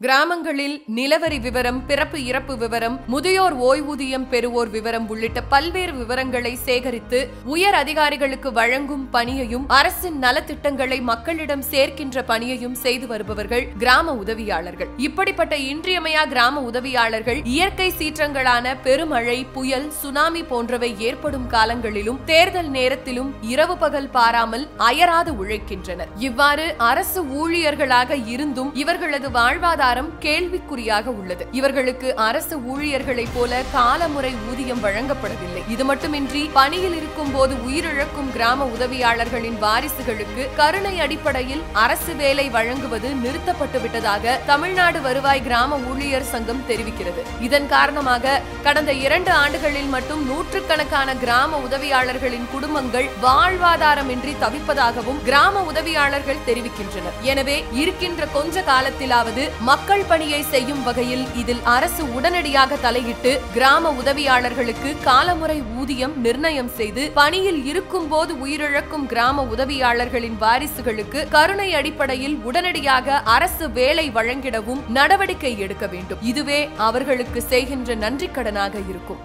கிராமங்களில் நிலவரி விவரம், பிறப்பு இறப்பு விவரம், முதியோர் ஓய்வூதியம் பெறுவோர் விவரம் உள்ளிட்ட பல்வேறு விவரங்களை சேகரித்து உயர் அதிகாரிகளுக்கு வழங்கும் பணியையும் அரசின் நலத்திட்டங்களை மக்களிடம் சேர்க்கின்ற பணியையும் செய்து வருபவர்கள் கிராம உதவியாளர்கள். இப்படிப்பட்ட இன்றியமையா கிராம உதவியாளர்கள் இயற்கை சீற்றங்களான பெருமழை, புயல், சுனாமி போன்றவை ஏற்படும் காலங்களிலும் தேர்தல் நேரத்திலும் இரவு பகல் பாராமல் அயராது உழைக்கின்றனர். இவ்வாறு அரசு ஊழியர்களாக இருந்தும் இவர்களது வாழ்வாதாரம் கேள்விக்குறியாக உள்ளது. இவர்களுக்கு அரசு ஊழியர்களைப் போல காலமுறை ஊதியம் வழங்கப்படவில்லை. இது மட்டுமின்றி பணியில் இருக்கும் போது உயிரிழக்கும் கிராம உதவியாளர்களின் வாரிசுகளுக்கு கருணை அடிப்படையில் அரசு வேலை வழங்குவது நிறுத்தப்பட்டு விட்டதாக தமிழ்நாடு வருவாய் கிராம ஊழியர் சங்கம் தெரிவிக்கிறது. இதன் காரணமாக கடந்த 2 ஆண்டுகளில் மட்டும் நூற்றுக்கணக்கான கிராம உதவியாளர்களின் குடும்பங்கள் வாழ்வாதாரமின்றி தவிப்பதாகவும் கிராம உதவியாளர்கள் தெரிவிக்கின்றனர். எனவே இருக்கின்ற கொஞ்ச காலத்திலாவது மக்கள் பணியை செய்யும் வகையில் இதில் அரசு உடனடியாக தலையிட்டு கிராம உதவியாளர்களுக்கு காலமுறை ஊதியம் நிர்ணயம் செய்து பணியில் இருக்கும் போது உயிரிழக்கும் கிராம உதவியாளர்களின் வாரிசுகளுக்கு கருணை அடிப்படையில் உடனடியாக அரசு வேலை வழங்கிடவும் நடவடிக்கை எடுக்க வேண்டும். இதுவே அவர்களுக்கு செய்கின்ற நன்றிக்கடனாக இருக்கும்.